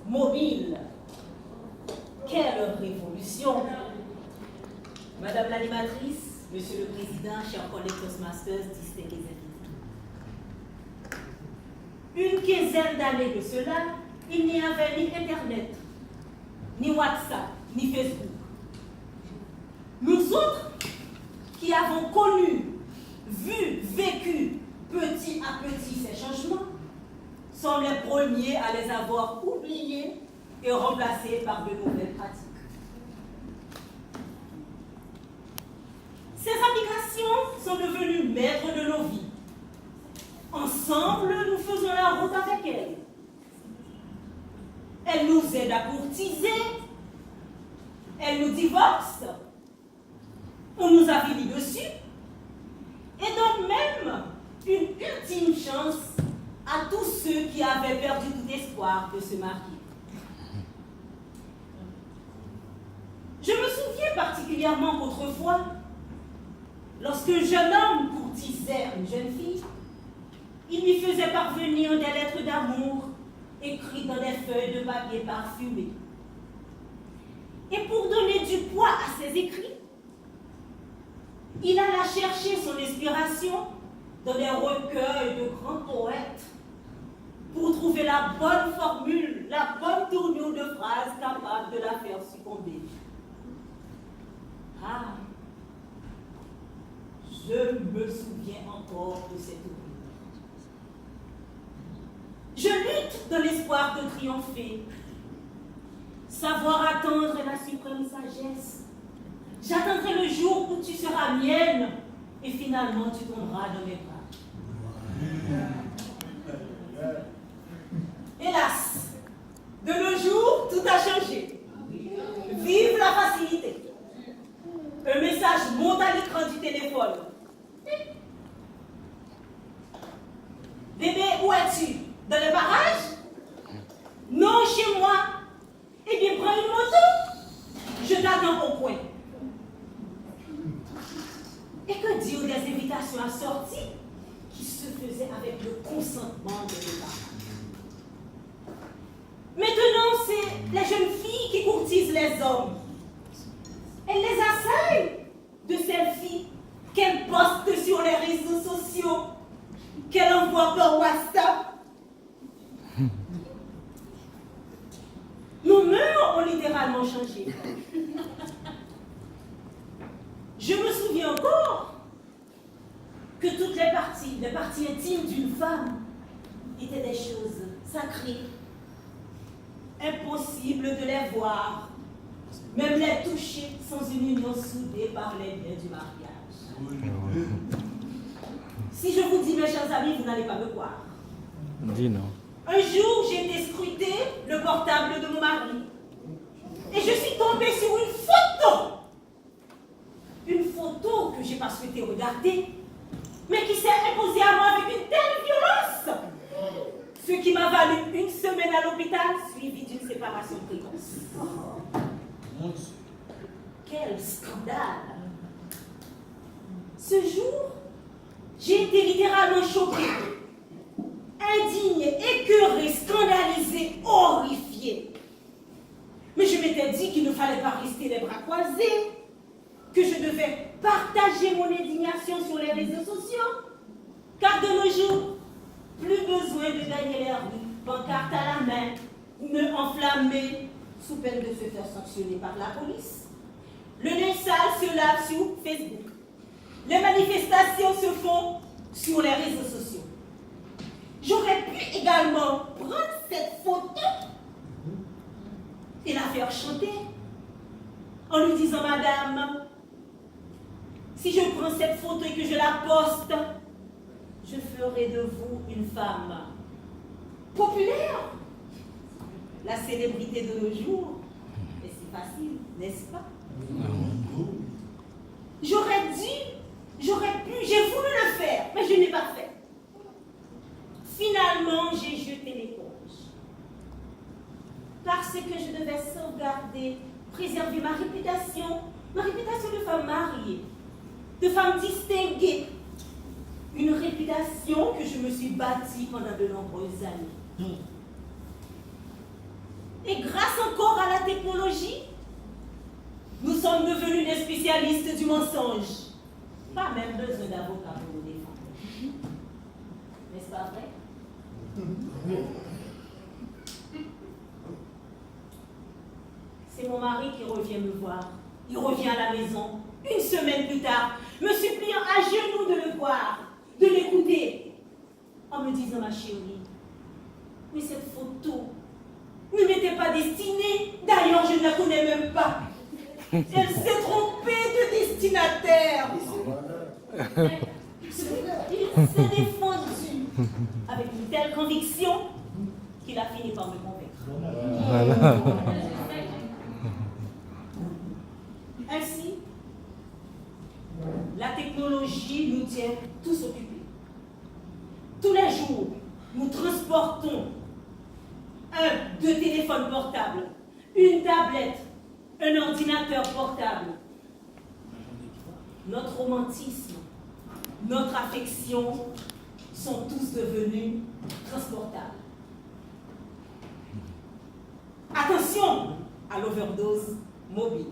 mobile. Quelle révolution! Madame l'animatrice, Monsieur le Président, chers collègues Toastmasters, distingués invités. Une quinzaine d'années de cela, il n'y avait ni Internet, ni WhatsApp, ni Facebook. Nous autres, qui avons connu, vu, vécu petit à petit ces changements, sommes les premiers à les avoir oubliés et remplacés par de nouvelles pratiques. Ces applications sont devenues maîtres de nos vies. Ensemble, nous faisons la route avec elles. Elles nous aident à courtiser, elles nous divorcent, on nous avilit dessus, et donnent même une ultime chance à tous ceux qui avaient perdu tout espoir de se marier. Je me souviens particulièrement qu'autrefois, lorsque un jeune homme courtisait une jeune fille, il lui faisait parvenir des lettres d'amour écrites dans des feuilles de papier parfumées. Et pour donner du poids à ses écrits, il alla chercher son inspiration dans des recueils de grands poètes pour trouver la bonne formule, la bonne tournure de phrase capable de la faire succomber. Ah, je me souviens encore de cette oubli. Je lutte dans l'espoir de triompher. Savoir attendre est la suprême sagesse. J'attendrai le jour où tu seras mienne et finalement tu tomberas dans mes bras. Hélas, de nos jours, tout a changé. Vive la facilité. Un message monte à l'écran du téléphone. Bébé, où es-tu? Dans le barrage? Non, chez moi. Eh bien, prends une moto. Je t'attends au point. Et que dire des invitations à sortir qui se faisaient avec le consentement de mes parents? Maintenant, c'est les jeunes filles qui courtisent les hommes. Elles les assaillent de selfies qu'elles postent sur les réseaux sociaux, qu'elles envoient par WhatsApp. Nos mœurs ont littéralement changé. Je me souviens encore que toutes les parties intimes d'une femme étaient des choses sacrées, impossible de les voir, même les toucher sans une union soudée par les liens du mariage. Si je vous dis, mes chers amis, vous n'allez pas me croire. Dis non. Un jour, j'ai été scruter le portable de mon mari et je suis tombée sur une photo. Une photo que je n'ai pas souhaité regarder, mais qui s'est imposée à moi avec une telle violence. Ce qui m'a valu une semaine à l'hôpital, suivie d'une séparation précoce. Quel scandale! Ce jour, j'ai été littéralement choquée, indignée, écœurée, scandalisée, horrifiée. Mais je m'étais dit qu'il ne fallait pas rester les bras croisés, que je devais partager mon indignation sur les réseaux sociaux, car de nos jours, plus besoin de gagner les rues, pancarte à la main, me enflammer sous peine de se faire sanctionner par la police. Le linge sale se lave sur Facebook. Les manifestations se font sur les réseaux sociaux. J'aurais pu également prendre cette photo et la faire chanter en lui disant, madame, si je prends cette photo et que je la poste, je ferai de vous une femme populaire. La célébrité de nos jours, et c'est facile, n'est-ce pas? J'aurais dit, j'aurais pu, j'ai voulu le faire, mais je n'ai pas fait. Finalement, j'ai jeté l'éponge. Parce que je devais sauvegarder, préserver ma réputation de femme mariée, de femme distinguée. Une réputation que je me suis bâtie pendant de nombreuses années. technologie, nous sommes devenus des spécialistes du mensonge. Pas même besoin d'avocat pour nous défendre. N'est-ce pas vrai? C'est mon mari qui revient me voir. Il revient à la maison, une semaine plus tard, me suppliant à genoux de le voir, de l'écouter, en me disant, ma chérie, mais cette photo ne m'était pas destinée. D'ailleurs, je ne la connais même pas. Elle s'est trompée de destinataire. Il s'est défendu avec une telle conviction qu'il a fini par me convaincre. Ainsi, la technologie nous tient tous occupés. Tous les jours, nous transportons deux téléphones portables, une tablette, un ordinateur portable. Notre romantisme, notre affection sont tous devenus transportables. Attention à l'overdose mobile.